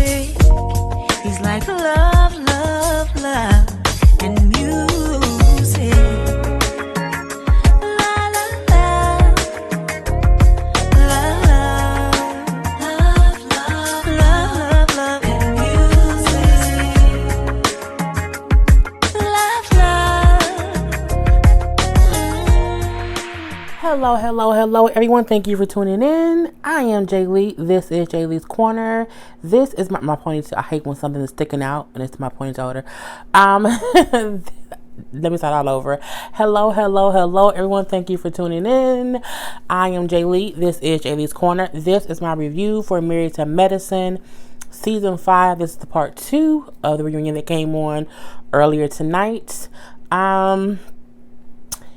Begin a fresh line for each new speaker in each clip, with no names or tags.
music. He's like love, love, love, and music. La la la, love, love, love, love, love, love, and music. Love, love.
Hello, hello, hello, everyone. Thank you for tuning in. I am Jay Lee. This is Jay Lee's Corner. This is my ponytail. I hate when something is sticking out and it's my ponytail holder. Let me start all over. Hello, hello, hello, everyone. Thank you for tuning in. I am Jay Lee. This is Jay Lee's Corner. This is my review for Married to Medicine Season 5. This is the part 2 of the reunion that came on earlier tonight.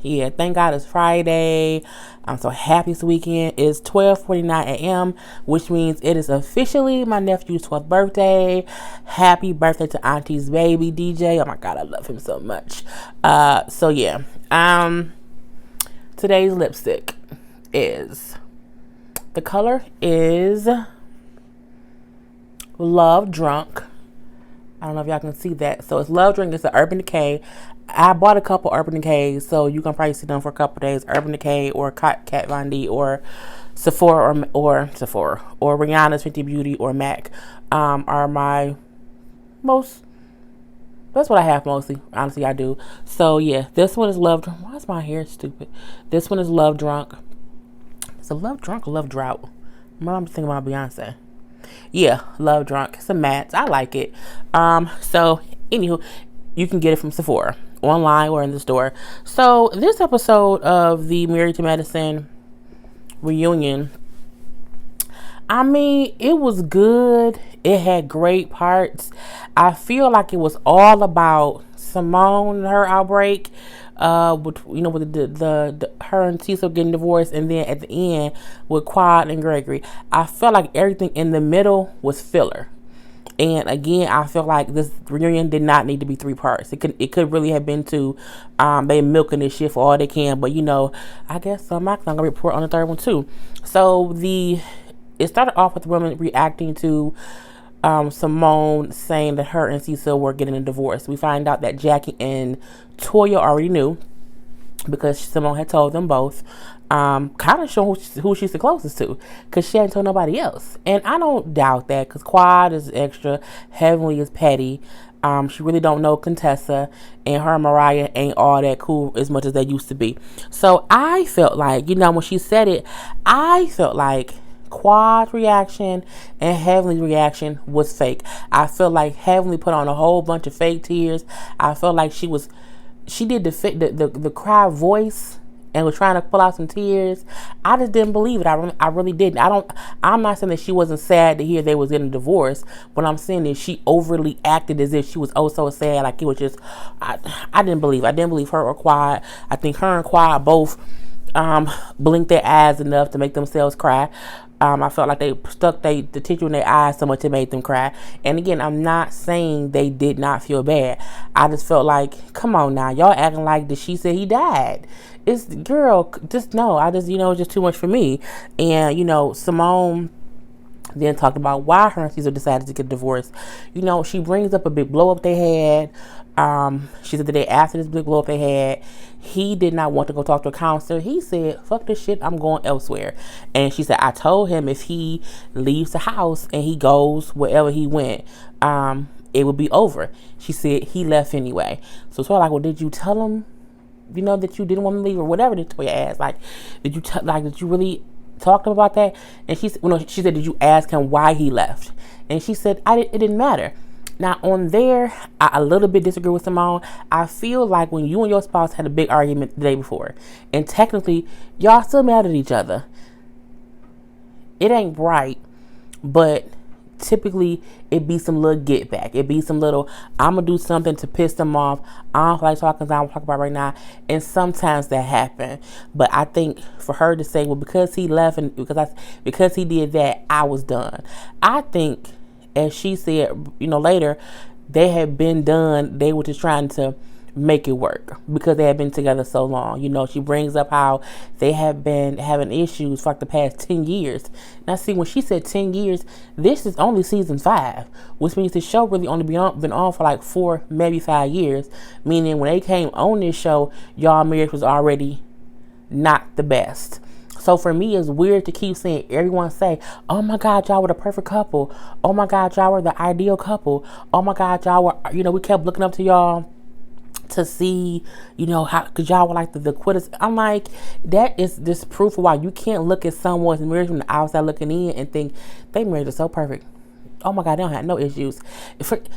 Yeah, thank God it's Friday. I'm so happy this weekend. It's 12:49 a.m., which means it is officially my nephew's 12th birthday. Happy birthday to Auntie's baby, DJ. Oh my God, I love him so much. So yeah. Today's lipstick is, the color is Love Drunk. I don't know if y'all can see that. So it's Love Drunk. It's an Urban Decay. I bought a couple Urban Decays, so you can probably see them for a couple days. Urban Decay or Kat Von D or Sephora or Rihanna's Fenty Beauty or MAC are my most. That's what I have mostly. Honestly, I do. So yeah, this one is Love Drunk. Why is my hair stupid? This one is Love Drunk. Is it Love Drunk or Love Drought? I'm just thinking about Beyonce. Yeah, Love Drunk. It's a matte. I like it. So anywho, you can get it from Sephora, online or in the store. So this episode of the Married to Medicine reunion, I mean, it was good. It had great parts. I feel like it was all about Simone and her outbreak, with the her and Cecil getting divorced, and then at the end with Quad and Gregory. I felt like everything in the middle was filler. And again, I feel like this reunion did not need to be 3 parts. It could really have been 2. They milking this shit for all they can, but I guess I'm gonna report on the 3rd one too. So it started off with women reacting to Simone saying that her and Cecil were getting a divorce. We find out that Jackie and Toya already knew, because Simone had told them both, kind of showing who she's the closest to, because she hadn't told nobody else. And I don't doubt that, because Quad is extra, Heavenly is petty. She really don't know Contessa, and her and Mariah ain't all that cool as much as they used to be. So I felt like, when she said it, I felt like Quad's reaction and Heavenly's reaction was fake. I feel like Heavenly put on a whole bunch of fake tears. I felt like she did the cry voice and was trying to pull out some tears. I just didn't believe it. I really didn't. I'm not saying that she wasn't sad to hear they was getting a divorce. What I'm saying is she overly acted as if she was so sad. Like it was just, I didn't believe. I didn't believe her or Quad. I think her and Quad both blinked their eyes enough to make themselves cry. I felt like they stuck the tissue in their eyes so much it made them cry. And again, I'm not saying they did not feel bad. I just felt like, come on now, y'all acting like she said he died. It's, girl, just no. It's just too much for me. And Simone then talked about why her and Cecil decided to get divorced. She brings up a big blow up they had. She said the day after this big blow up they had, he did not want to go talk to a counselor. He said, fuck this shit, I'm going elsewhere. And she said, I told him if he leaves the house and he goes wherever he went, it would be over. She said he left anyway. So it's like, well, did you tell him, that you didn't want to leave or whatever? Did Toya ask, like, did you really talk to him about that? And she said, did you ask him why he left? And she said, it didn't matter. Now, on there, I a little bit disagree with Simone. I feel like when you and your spouse had a big argument the day before, and technically, y'all still mad at each other, it ain't right, but typically, it be some little get back. It be some little, I'm going to do something to piss them off. I don't like talking I'm talking about right now. And sometimes that happen. But I think for her to say, well, because he left and because he did that, I was done. I think, as she said, later, they had been done. They were just trying to make it work because they have been together so long. You know, she brings up how they have been having issues for like the past 10 years. Now, see, when she said 10 years, this is only season 5, which means the show really only been on for like 4, maybe 5 years. Meaning when they came on this show, y'all marriage was already not the best. So for me, it's weird to keep seeing everyone say, oh my God, y'all were the perfect couple. Oh my God, y'all were the ideal couple. Oh my God, y'all were, you know, we kept looking up to y'all to see, you know, how, cause y'all were like the quitters. I'm like, that is this proof of why you can't look at someone's marriage from the outside looking in and think they marriage is so perfect. Oh my God, they don't have no issues.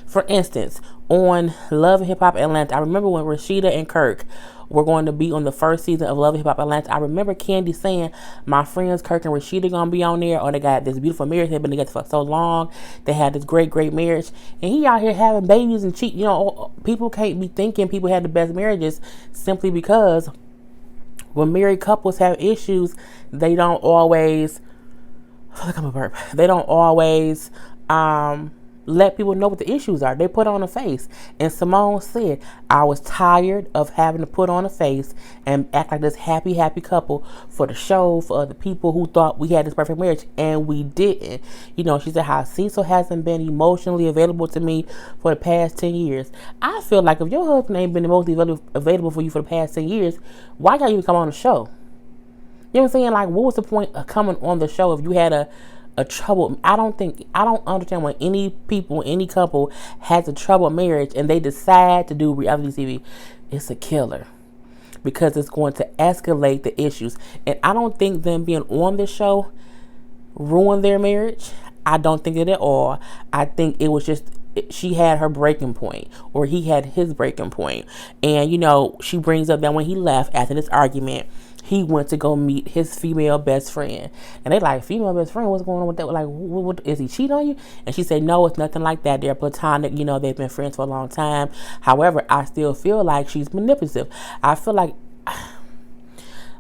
For instance, on Love and Hip Hop Atlanta, I remember when Rashida and Kirk were going to be on the first season of Love and Hip Hop Atlanta. I remember Candy saying, my friends Kirk and Rashida gonna be on there. Or they got this beautiful marriage. They've been together for so long. They had this great marriage. And he out here having babies and cheat. You know, people can't be thinking people had the best marriages simply because when married couples have issues, they don't always, I feel like I'm a burp. They don't always let people know what the issues are. They put on a face. And Simone said, I was tired of having to put on a face and act like this happy couple for the show, for other people who thought we had this perfect marriage, and we didn't. You know, she said how Cecil hasn't been emotionally available to me for the past 10 years. I feel like if your husband ain't been emotionally available for you for the past 10 years, why y'all even come on the show? You know what I'm saying? Like, what was the point of coming on the show if you had a trouble? I don't understand when any couple has a troubled marriage and they decide to do reality TV. It's a killer because it's going to escalate the issues. And I don't think them being on the show ruined their marriage. I don't think it at all. I think it was just she had her breaking point, or he had his breaking point. And, you know, she brings up that when he left after this argument, he went to go meet his female best friend. And they like, female best friend, what's going on with that? Like, what is he cheating on you? And she said, no, it's nothing like that. They're platonic. You know, they've been friends for a long time. However, I still feel like she's manipulative. I feel like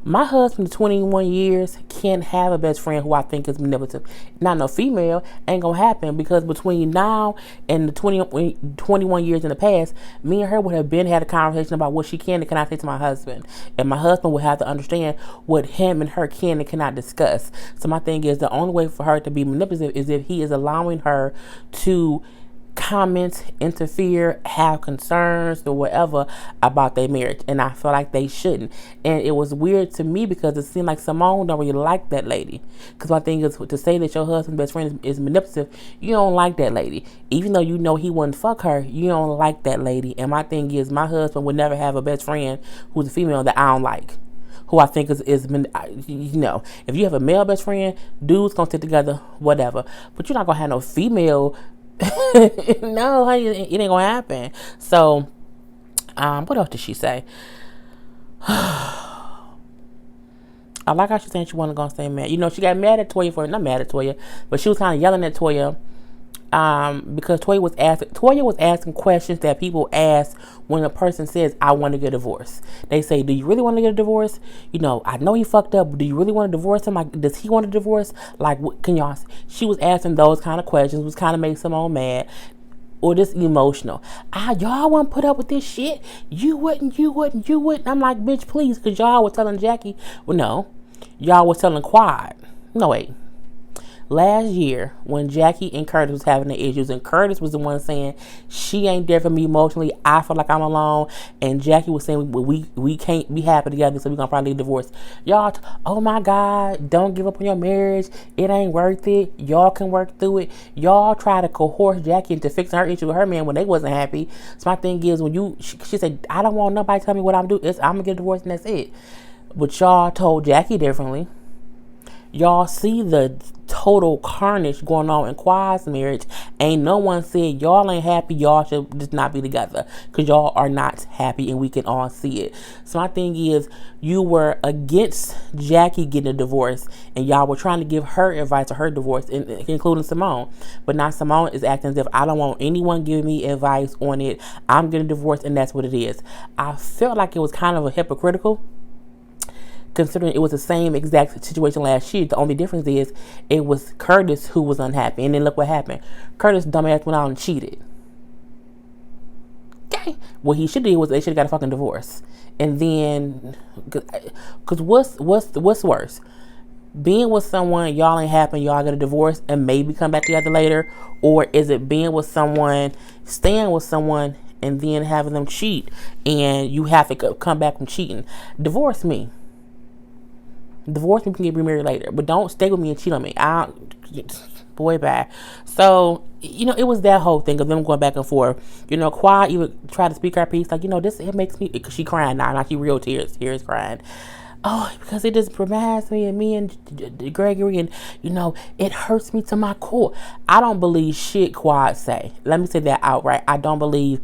my husband of 21 years can't have a best friend who I think is manipulative. Not no female. Ain't gonna happen, because between now and the 21 years in the past, me and her would have been had a conversation about what she can and cannot say to my husband. And my husband would have to understand what him and her can and cannot discuss. So my thing is, the only way for her to be manipulative is if he is allowing her to comment, interfere, have concerns or whatever about their marriage. And I feel like they shouldn't. And it was weird to me because it seemed like Simone don't really like that lady. Because my thing is, to say that your husband's best friend is manipulative, you don't like that lady. Even though you know he wouldn't fuck her, you don't like that lady. And my thing is, my husband would never have a best friend who's a female that I don't like, who I think is you know, if you have a male best friend, dudes gonna sit together, whatever. But you're not gonna have no female. No, honey, it ain't gonna happen. So, what else did she say? I like how she's saying she wasn't gonna stay mad. You know, she got mad at Toya not mad at Toya, but she was kind of yelling at Toya, because Toya was asking questions that people ask when a person says, I want to get a divorce. They say, do you really want to get a divorce? You know, I know he fucked up, but do you really want to divorce him? Like, does he want a divorce? Like, what can y'all? She was asking those kind of questions, was kind of making someone mad or just emotional. Y'all wouldn't put up with this shit. You wouldn't. I'm like, bitch, please, because y'all was telling Jackie. Well, no, y'all was telling Quad. No, wait. Last year, when Jackie and Curtis was having the issues, and Curtis was the one saying, she ain't there for me emotionally, I feel like I'm alone, and Jackie was saying, we can't be happy together, so we're gonna probably divorce. Y'all, oh my God, don't give up on your marriage, it ain't worth it, y'all can work through it. Y'all try to coerce Jackie into fixing her issue with her man when they wasn't happy. So my thing is, when she said, I don't want nobody to tell me what I'm doing, I'm gonna get a divorce and that's it. But y'all told Jackie differently. Y'all see the total carnage going on in Quad's marriage. Ain't no one said y'all ain't happy, y'all should just not be together, because y'all are not happy and we can all see it. So my thing is, you were against Jackie getting a divorce and y'all were trying to give her advice or her divorce, including Simone. But now Simone is acting as if I don't want anyone giving me advice on it. I'm getting a divorce and that's what it is. I felt like it was kind of a hypocritical, considering it was the same exact situation last year. The only difference is it was Curtis who was unhappy. And then look what happened. Curtis dumbass went out and cheated. What he should do was they should have got a fucking divorce. And then, cause what's worse? Being with someone, y'all ain't happy, y'all get a divorce and maybe come back together later, or is it being with someone, staying with someone, and then having them cheat, and you have to come back from cheating? Divorce me. Divorce me, we can get remarried later, but don't stay with me and cheat on me. Boy, bad. So, it was that whole thing of them going back and forth. Quad even tried to speak her piece, like, this, it makes me, because she crying now, not she real tears crying. Oh, because it just reminds me of me and Gregory, and it hurts me to my core. I don't believe shit Quad say. Let me say that outright. I don't believe.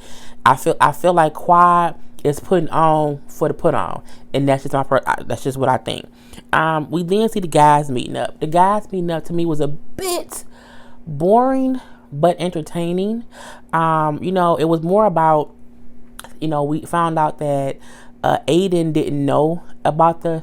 I feel like Quad is putting on for the put on, and that's just what I think. We then see the guys meeting up. The guys meeting up to me was a bit boring but entertaining. It was more about, we found out that Aiden didn't know about the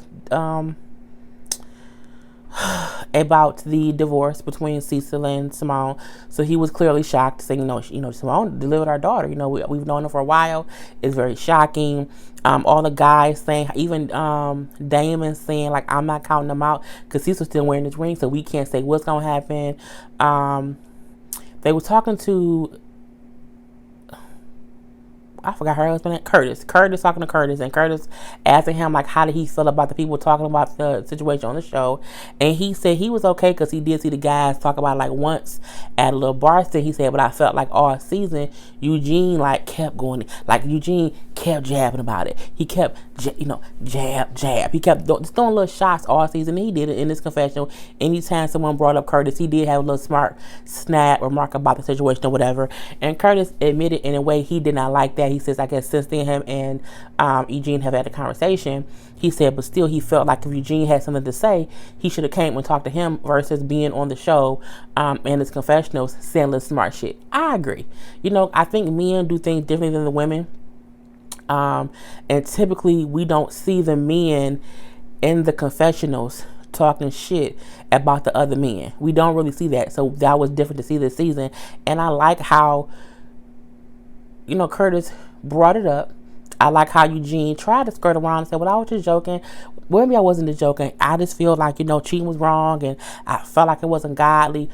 divorce between Cecil and Simone, so he was clearly shocked, saying, Simone delivered our daughter. We've known her for a while. It's very shocking. All the guys saying, even Damon saying, like, I'm not counting them out because Cecil's still wearing his ring, so we can't say what's gonna happen. They were talking to, I forgot her husband, Curtis. Curtis talking to Curtis, and Curtis asking him, like, how did he feel about the people talking about the situation on the show. And he said he was okay because he did see the guys talk about it, like, once at a little bar thing. He said, but I felt like all season, Eugene, like, kept going, like, Eugene kept jabbing about it. He kept, jab. He kept throwing little shots all season. And he did it in this confessional. Anytime someone brought up Curtis, he did have a little smart snap remark about the situation or whatever. And Curtis admitted in a way he did not like that. He says, I guess since then him and Eugene have had a conversation. He said, but still he felt like if Eugene had something to say, he should have came and talked to him versus being on the show and his confessionals saying little smart shit. I agree. I think men do things differently than the women. And typically we don't see the men in the confessionals talking shit about the other men. We don't really see that. So that was different to see this season. And I like how, Curtis brought it up. I like how Eugene tried to skirt around and say, well, I was just joking. Well, maybe I wasn't just joking. I just feel like, cheating was wrong and I felt like it wasn't godly.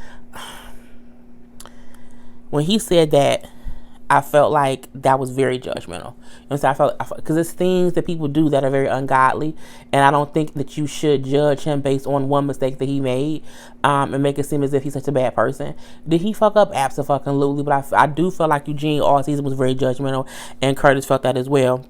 When he said that, I felt like that was very judgmental. So I felt because it's things that people do that are very ungodly, and I don't think that you should judge him based on one mistake that he made and make it seem as if he's such a bad person. Did he fuck up? Absolutely. But I do feel like Eugene all season was very judgmental, and Curtis felt that as well.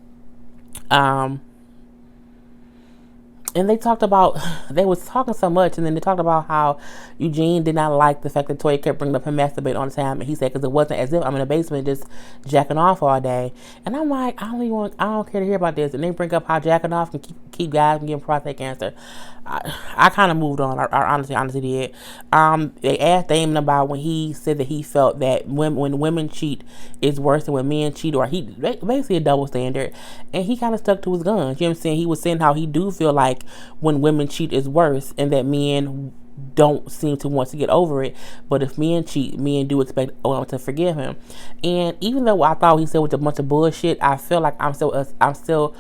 And they was talking so much, and then they talked about how Eugene did not like the fact that Toya kept bringing up him masturbate on time, and he said, because it wasn't as if I'm in the basement just jacking off all day. And I'm like, I don't care to hear about this. And they bring up how jacking off can keep guys from getting prostate cancer. I kind of moved on. I honestly did. They asked Damon about when he said that he felt that when women cheat, it's worse than when men cheat, or he basically a double standard. And he kind of stuck to his guns. You know what I'm saying? He was saying how he do feel like when women cheat is worse, and that men don't seem to want to get over it. But if men cheat, men do expect women to forgive him. And even though I thought he said was a bunch of bullshit, I feel like I'm still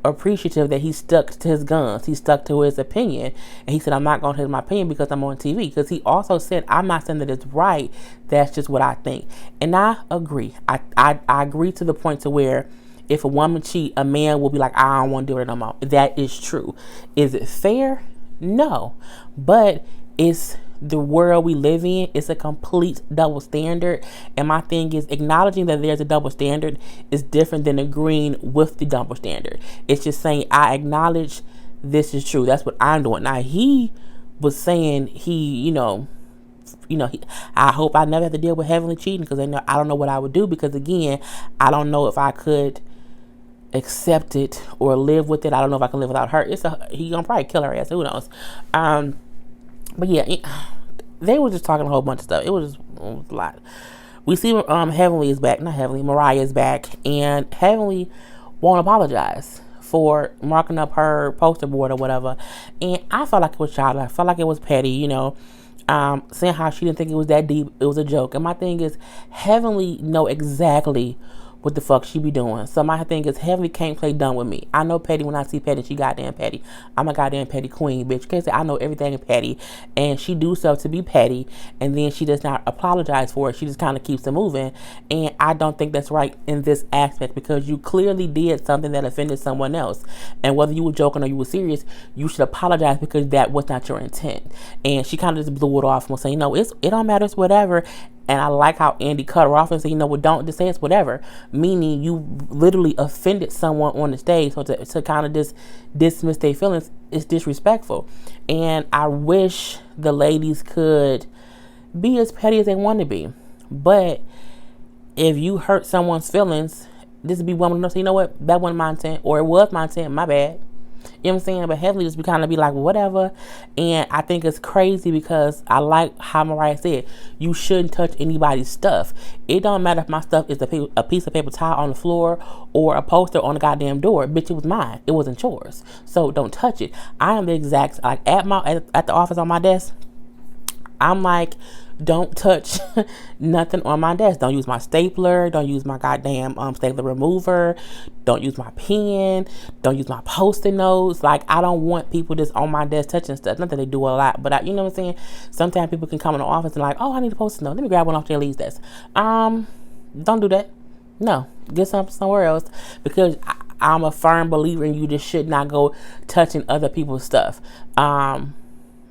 appreciative that he stuck to his guns. He stuck to his opinion, and he said, I'm not going to hit my opinion because I'm on TV. Because he also said, I'm not saying that it's right, that's just what I think. And I agree. I agree to the point to where if a woman cheat, a man will be like, I don't want to do it no more. That is true. Is it fair? No. But it's the world we live in. It's a complete double standard. And my thing is, acknowledging that there's a double standard is different than agreeing with the double standard. It's just saying, I acknowledge this is true. That's what I'm doing. Now, he was saying I hope I never have to deal with Heavenly cheating, because I don't know what I would do, because again, I don't know if I could accept it or live with it. I don't know if I can live without her. He gonna probably kill her ass. Who knows? But yeah, they were just talking a whole bunch of stuff. It was a lot. We see Heavenly is back. Not Heavenly, Mariah is back, and Heavenly won't apologize for marking up her poster board or whatever. And I felt like it was childish. I felt like it was petty, saying how she didn't think it was that deep. It was a joke. And my thing is, Heavenly know exactly what the fuck she be doing. So my thing is, Heavenly can't play dumb with me. I know petty when I see petty. She goddamn petty. I'm a goddamn petty queen, bitch. You can't say I know everything is petty, and she do stuff to be petty, and then she does not apologize for it. She just kind of keeps it moving, and I don't think that's right in this aspect, because you clearly did something that offended someone else, and whether you were joking or you were serious, you should apologize, because that was not your intent. And she kind of just blew it off and saying, no, it don't matter, it's whatever. And I like how Andy cut her off and said, you know what, don't just say it's whatever. Meaning you literally offended someone on the stage. So to kind of just dismiss their feelings is disrespectful. And I wish the ladies could be as petty as they want to be. But if you hurt someone's feelings, just be woman enough to say, you know what, that wasn't my intent, or it was my intent, my bad. You know what I'm saying? But Heavenly just be kind of be like, whatever. And I think it's crazy, because I like how Mariah said, you shouldn't touch anybody's stuff. It don't matter if my stuff is a piece of paper towel on the floor or a poster on the goddamn door. Bitch, it was mine. It wasn't yours. So don't touch it. I am the exact, like at the office on my desk, I'm like, don't touch nothing on my desk. Don't use my stapler. Don't use my goddamn stapler remover. Don't use my pen. Don't use my Post-it notes. Like, I don't want people just on my desk touching stuff. Not that they do a lot, but you know what I'm saying? Sometimes people can come in the office and like, oh, I need a Post-it note. Let me grab one off Jelly's desk. Don't do that. No, get something somewhere else, because I'm a firm believer in you just should not go touching other people's stuff.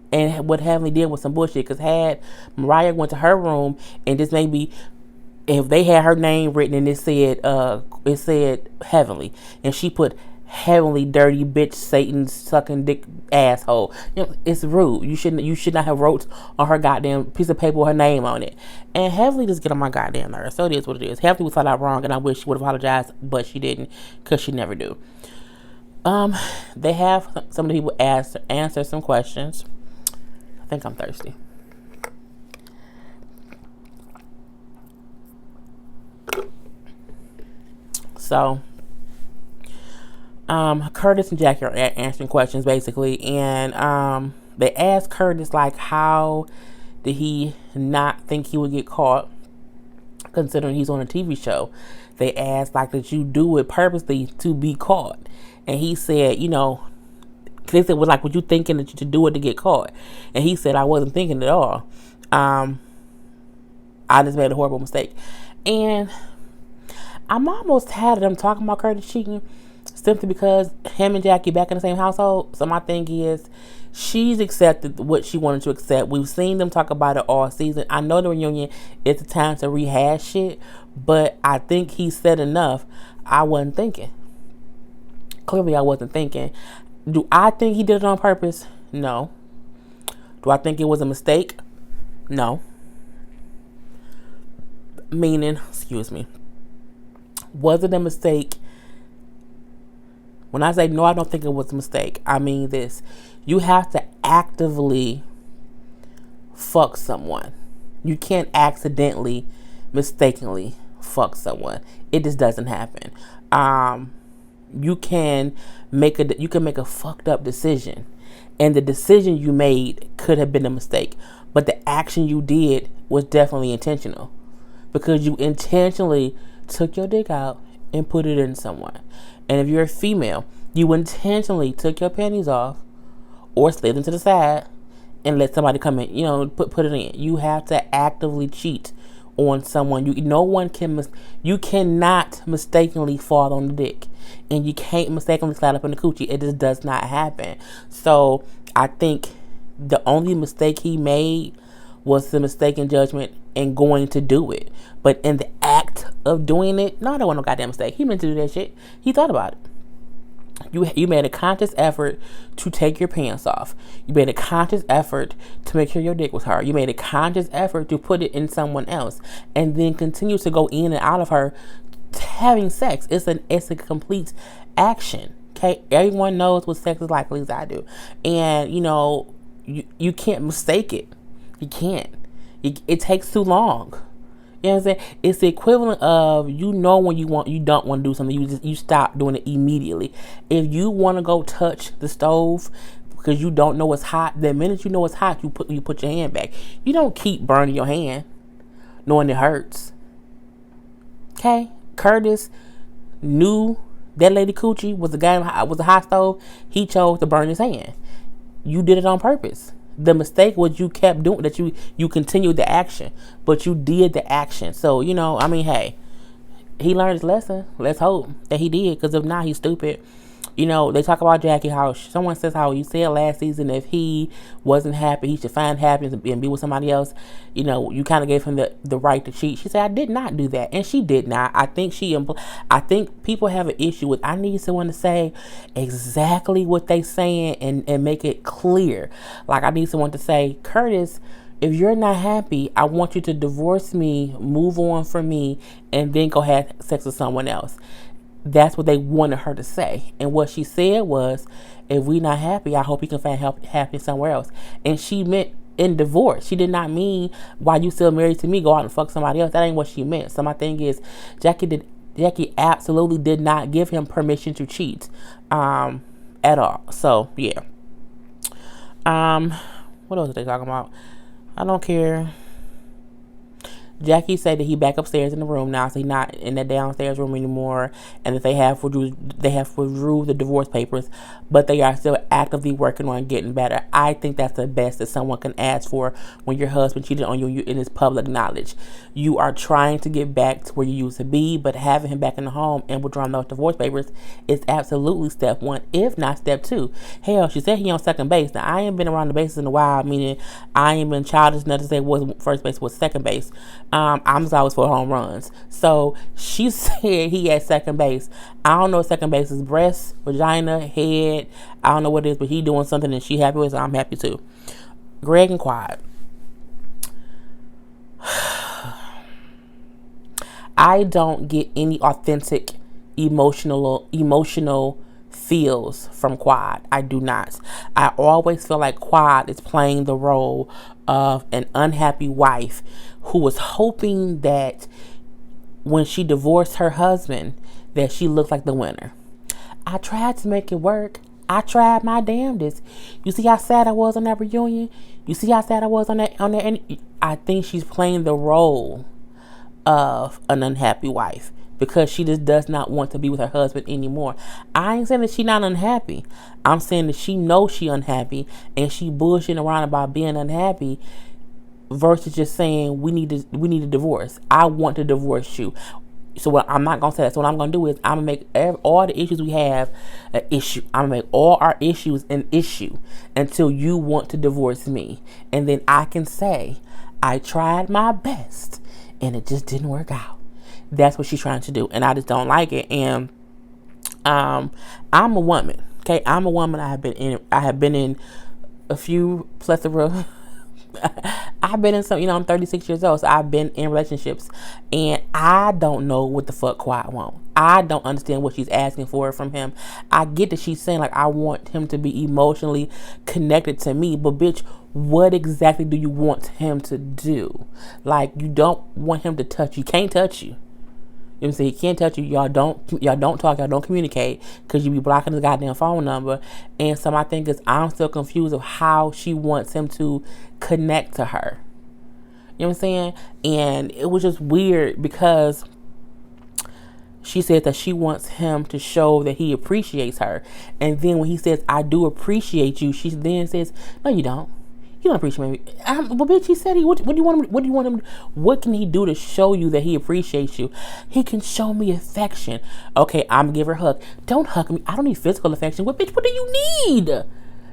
And what Heavenly did was some bullshit, because had Mariah went to her room and just maybe, if they had her name written and it said Heavenly, and she put Heavenly dirty bitch Satan sucking dick asshole, you know, it's rude. You should not have wrote on her goddamn piece of paper with her name on it. And Heavenly just get on my goddamn nerves. So it is what it is. Heavenly was thought out wrong, and I wish she would have apologized, but she didn't, because she never do. They have some of the people answer some questions. I think I'm thirsty. So, Curtis and Jackie are answering questions basically, and they asked Curtis like, how did he not think he would get caught, considering he's on a TV show? They asked like, did you do it purposely to be caught? And he said, you know, they said, well, like, were you thinking that you should do it to get caught? And he said, I wasn't thinking at all. I just made a horrible mistake. And I'm almost tired of them talking about Curtis cheating, simply because him and Jackie back in the same household. So my thing is, she's accepted what she wanted to accept. We've seen them talk about it all season. I know the reunion is the time to rehash shit, but I think he said enough. I wasn't thinking. Clearly, I wasn't thinking. Do I think he did it on purpose? No. Do I think it was a mistake? No. Meaning, excuse me, was it a mistake? When I say no, I don't think it was a mistake, I mean this. You have to actively fuck someone. You can't accidentally, mistakenly fuck someone. It just doesn't happen. You can make a fucked up decision, and the decision you made could have been a mistake, but the action you did was definitely intentional, because you intentionally took your dick out and put it in someone. And if you're a female, you intentionally took your panties off or slid them to the side and let somebody come in, you know, put it in. You have to actively cheat on someone. You cannot mistakenly fall on the dick, and you can't mistakenly slide up in the coochie. It just does not happen. So I think the only mistake he made was the mistaken judgment and going to do it. But in the act of doing it, no, that wasn't no goddamn mistake. He meant to do that shit. He thought about it. You made a conscious effort to take your pants off. You made a conscious effort to make sure your dick was hard. You made a conscious effort to put it in someone else, and then continue to go in and out of her having sex. It's a complete action. Okay, everyone knows what sex is like, at least I do. And you know, you can't mistake it. You can't. It takes too long. You know what I'm saying? It's the equivalent of, you know, when you don't want to do something, you stop doing it immediately. If you want to go touch the stove because you don't know it's hot, the minute you know it's hot, you put your hand back. You don't keep burning your hand knowing it hurts. Okay? Curtis knew that lady coochie was a hot stove, he chose to burn his hand. You did it on purpose. The mistake was you kept doing that. You continued the action, but you did the action. So I mean, hey, he learned his lesson. Let's hope that he did, because if not, he's stupid. They talk about Jackie, how someone says how you said last season if he wasn't happy, he should find happiness and be with somebody else. You kind of gave him the right to cheat. She said, I did not do that. And she did not. I think people have an issue with, I need someone to say exactly what they saying and make it clear. Like, I need someone to say, Curtis, if you're not happy, I want you to divorce me, move on from me, and then go have sex with someone else. That's what they wanted her to say. And what she said was, if we not happy, I hope you can find happiness somewhere else. And she meant in divorce. She did not mean, while you still married to me, go out and fuck somebody else. That ain't what she meant. So my thing is, Jackie absolutely did not give him permission to cheat at all. So yeah. What else are they talking about? I don't care. Jackie said that he back upstairs in the room now, so he's not in that downstairs room anymore, and that they have withdrew the divorce papers, but they are still actively working on getting better. I think that's the best that someone can ask for when your husband cheated on you in his public knowledge. You are trying to get back to where you used to be, but having him back in the home and withdrawing those divorce papers is absolutely step one, if not step two. Hell, she said he on second base. Now, I ain't been around the bases in a while, meaning I ain't been childish enough to say what first base was second base. I'm just always for home runs. So she said he at second base. I don't know if second base is breast, vagina, head. I don't know what it is, but he doing something and she happy with, so I'm happy too. Greg and Quad. I don't get any authentic emotional feels from Quad. I do not. I always feel like Quad is playing the role of an unhappy wife who was hoping that when she divorced her husband that she looked like the winner. I tried to make it work. I tried my damnedest. You see how sad I was on that reunion? You see how sad I was on that and I think she's playing the role of an unhappy wife, because she just does not want to be with her husband anymore. I ain't saying that she not unhappy. I'm saying that she knows she unhappy and she bullshitting around about being unhappy versus just saying we need a divorce. I want to divorce you. So I'm not gonna say that. So what I'm gonna do is I'm gonna make all the issues we have an issue. I'm gonna make all our issues an issue until you want to divorce me, and then I can say I tried my best and it just didn't work out. That's what she's trying to do, and I just don't like it. And I'm a woman. Okay, I'm a woman. I have been in a few plethora. I've been in some. I'm 36 years old, so I've been in relationships, and I don't know what the fuck Quiet want. I don't understand what she's asking for from him. I get that she's saying, like, I want him to be emotionally connected to me, but bitch, what exactly do you want him to do? Like, you don't want him to touch you. He can't touch you. You know what I'm saying? He can't touch you. Y'all don't talk. Y'all don't communicate because you be blocking his goddamn phone number. And so my thing is, I'm still confused of how she wants him to connect to her. You know what I'm saying? And it was just weird because she said that she wants him to show that he appreciates her. And then when he says, I do appreciate you, she then says, no, you don't. You don't appreciate me. But bitch, he said what do you want him? What can he do to show you that he appreciates you? He can show me affection. Okay, I'm gonna give her a hug. Don't hug me. I don't need physical affection. What bitch? What do you need? You know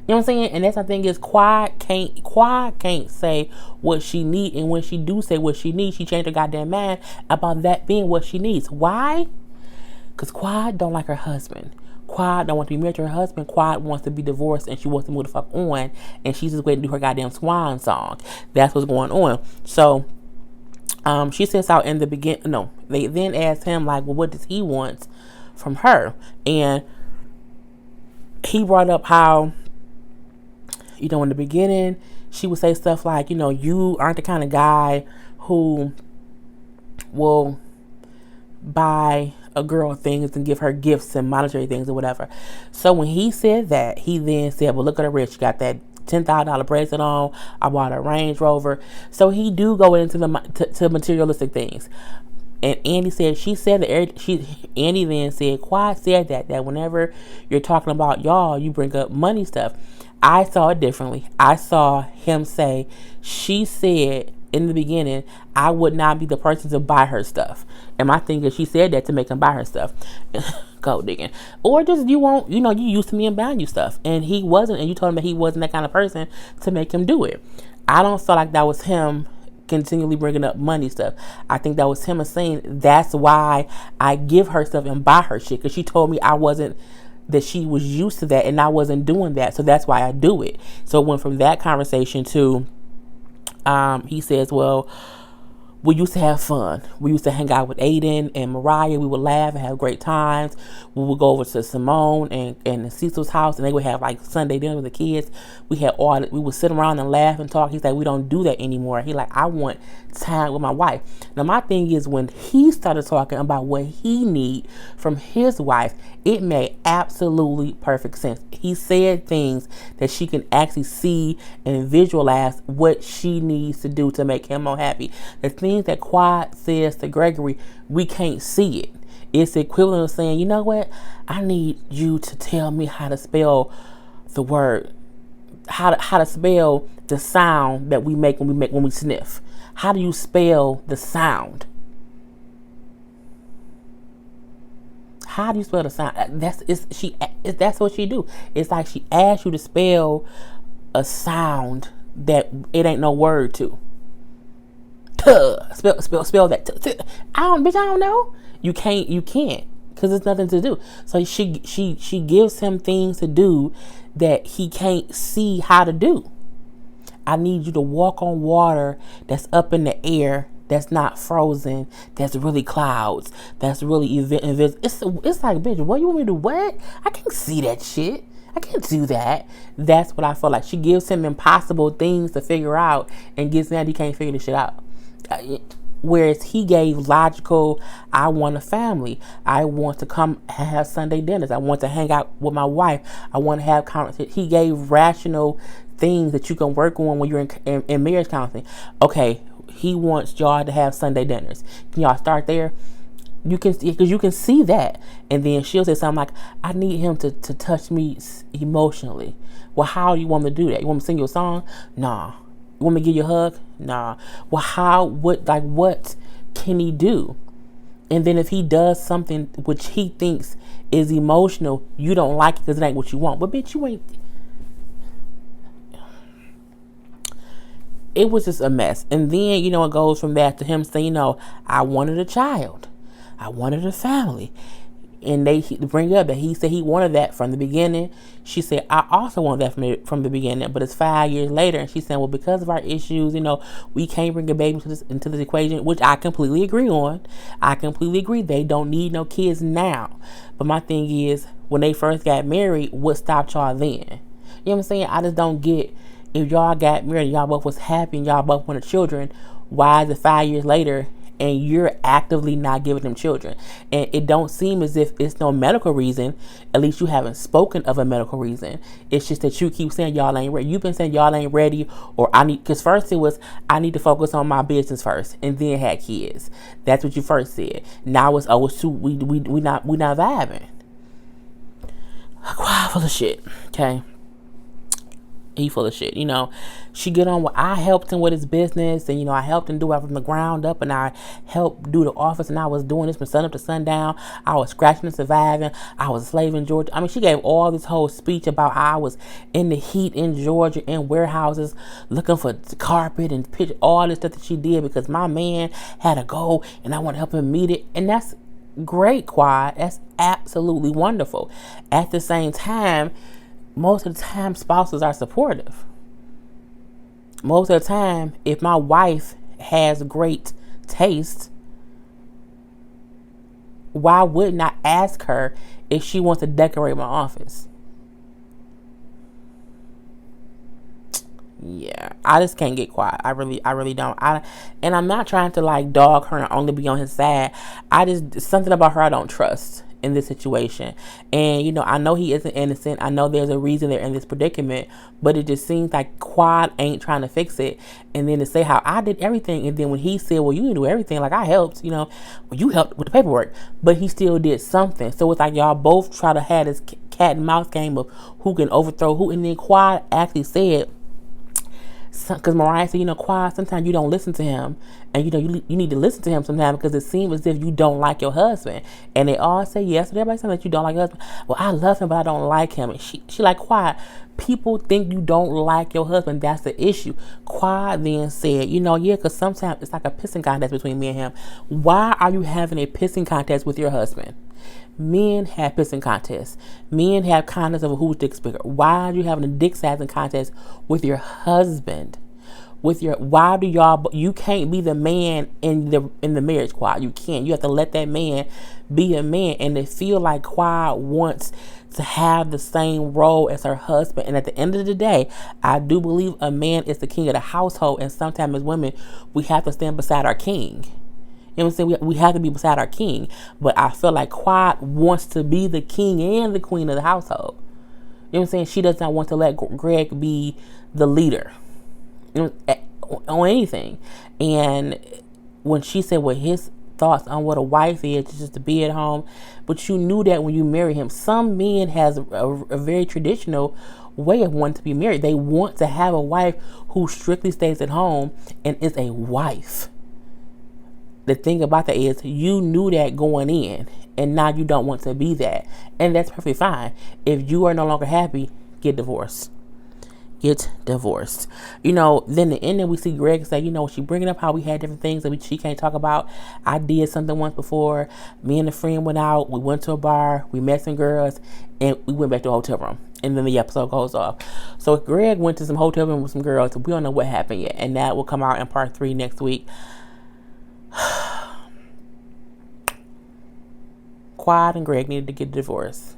what I'm saying? And that's the thing is, Quad can't say what she needs. And when she do say what she needs, she changed her goddamn mind about that being what she needs. Why? Because Quad don't like her husband. Quad don't want to be married to her husband. Quad wants to be divorced and she wants to move the fuck on. And she's just waiting to do her goddamn swan song. That's what's going on. So, she says out in the beginning, no, they then asked him, like, well, what does he want from her? And he brought up how, in the beginning, she would say stuff like, you aren't the kind of guy who will buy a girl things and give her gifts and monetary things or whatever. So when he said that, he then said, well, look at her wrist. She got that $10,000 bracelet on. I bought a Range Rover. So he do go into to materialistic things. And Andy said, she said that Andy then said, Quad said that whenever you're talking about y'all, you bring up money stuff. I saw it differently. I saw him say, she said in the beginning, I would not be the person to buy her stuff. And my thing is, she said that to make him buy her stuff. Gold digging. Or just you used to me and buying you stuff. And he wasn't, and you told him that he wasn't that kind of person to make him do it. I don't feel like that was him continually bringing up money stuff. I think that was him saying, that's why I give her stuff and buy her shit. Because she told me that she was used to that and I wasn't doing that. So that's why I do it. So it went from that conversation to, he says, well, we used to have fun. We used to hang out with Aiden and Mariah. We would laugh and have great times. We would go over to Simone and Cecil's house, and they would have like Sunday dinner with the kids. We would sit around and laugh and talk. He's like, we don't do that anymore. He like, I want time with my wife. Now my thing is, when he started talking about what he need from his wife, it made absolutely perfect sense. He said things that she can actually see and visualize what she needs to do to make him more happy. The things that Quad says to Gregory, we can't see it. It's the equivalent of saying, you know what? I need you to tell me how to spell the word, how to spell the sound that we make when we sniff. How do you spell the sound? How do you spell the sound? That's what she do. It's like she asks you to spell a sound that it ain't no word to. Spell that. I don't know. You can't, because there's nothing to do. So she gives him things to do that he can't see how to do. I need you to walk on water that's up in the air, that's not frozen, that's really clouds, that's really invisible. It's like, bitch, what you want me to do? What? I can't see that shit. I can't do that. That's what I feel like. She gives him impossible things to figure out and gets mad he can't figure this shit out. Whereas he gave logical, I want a family. I want to come have Sunday dinners. I want to hang out with my wife. I want to have conversations. He gave rational things that you can work on when you're in marriage counseling. Okay, he wants y'all to have Sunday dinners. Can y'all start there? You can, because you can see that. And then she'll say something like, I need him to touch me emotionally. Well, how do you want me to do that? You want me to sing you a song? Nah. You want me to give you a hug? Nah. Well, what can he do? And then if he does something which he thinks is emotional, you don't like it because it ain't what you want. But bitch, you ain't. It was just a mess. And then, it goes from that to him saying, I wanted a child. I wanted a family. And they bring up that he said he wanted that from the beginning. She said, I also want that from the beginning, but it's 5 years later. And she's saying, well, because of our issues, we can't bring a baby into this equation, which I completely agree on. I completely agree. They don't need no kids now. But my thing is, when they first got married, what stopped y'all then? You know what I'm saying? I just don't get, if y'all got married, y'all both was happy and y'all both wanted children, why is it 5 years later and you're actively not giving them children? And it don't seem as if it's no medical reason. At least you haven't spoken of a medical reason. It's just that you keep saying y'all ain't ready. You've been saying y'all ain't ready, or because first it was, I need to focus on my business first and then had kids. That's what you first said. Now it's, it's too, we not vibing. Wow, full of shit. Okay. He full of shit. She get on with, I helped him with his business, and I helped him do it from the ground up, and I helped do the office, and I was doing this from sun up to sundown. I was scratching and surviving. I was a slave in Georgia. I mean, she gave all this whole speech about how I was in the heat in Georgia in warehouses looking for carpet and pitch, all this stuff that she did because my man had a goal and I want to help him meet it. And that's great, Quad. That's absolutely wonderful. At the same time, most of the time, spouses are supportive. Most of the time, if my wife has great taste, why wouldn't I ask her if she wants to decorate my office? Yeah, I just can't get quiet. I really don't. And I'm not trying to like dog her and only be on his side. I just something about her I don't trust in this situation. And I know he isn't innocent. I know there's a reason they're in this predicament, but it just seems like Quad ain't trying to fix it. And then to say how I did everything, and then when he said, "Well, you didn't do everything. Like I helped. Well, you helped with the paperwork," but he still did something. So it's like y'all both try to have this cat and mouse game of who can overthrow who. And then Quad actually said, because Mariah said, Quad, sometimes you don't listen to him. And, you need to listen to him sometimes because it seems as if you don't like your husband. And they all say yes. And everybody says that you don't like your husband. Well, I love him, but I don't like him. And she like, Quad, people think you don't like your husband. That's the issue. Quad then said, yeah, because sometimes it's like a pissing contest between me and him. Why are you having a pissing contest with your husband? Men have pissing contests. Men have contests of whose dick's bigger. Why are you having a dick sizing contest with your husband? Why do y'all? You can't be the man in the marriage, Quad. You can't. You have to let that man be a man. And they feel like Quad wants to have the same role as her husband. And at the end of the day, I do believe a man is the king of the household. And sometimes as women, we have to stand beside our king. You know what I'm saying? We have to be beside our king. But I feel like Quad wants to be the king and the queen of the household. You know what I'm saying? She does not want to let Greg be the leader on anything. And when she said what his thoughts on what a wife is just to be at home. But you knew that when you marry him. Some men has a very traditional way of wanting to be married. They want to have a wife who strictly stays at home and is a wife. The thing about that is you knew that going in, and now you don't want to be that. And that's perfectly fine. If you are no longer happy, get divorced. Get divorced. Then the ending we see Greg say, she bringing up how we had different things that she can't talk about. I did something once before. Me and a friend went out. We went to a bar. We met some girls, and we went back to a hotel room. And then the episode goes off. So Greg went to some hotel room with some girls. We don't know what happened yet. And that will come out in part 3 next week. Quad and Greg needed to get a divorce.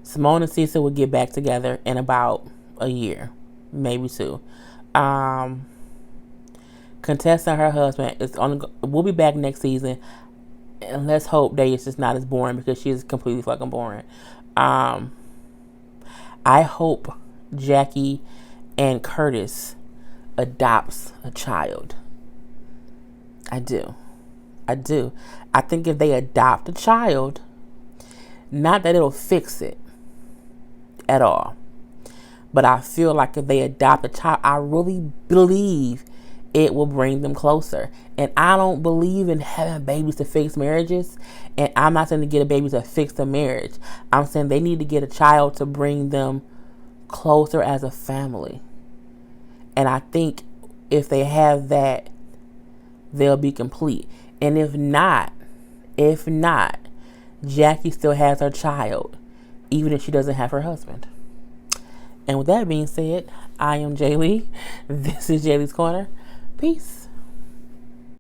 Simone and Cecil will get back together in about a year, maybe 2. Contessa and her husband will be back next season, and let's hope Day is just not as boring because she is completely fucking boring. I hope Jackie and Curtis adopts a child. I do. I think if they adopt a child, not that it'll fix it at all, but I feel like if they adopt a child, I really believe it will bring them closer. And I don't believe in having babies to fix marriages. And I'm not saying to get a baby to fix the marriage. I'm saying they need to get a child to bring them closer as a family. And I think if they have that, they'll be complete. And if not, Jackie still has her child, even if she doesn't have her husband. And with that being said, I am Jaylee. This is Jaylee's Corner. Peace.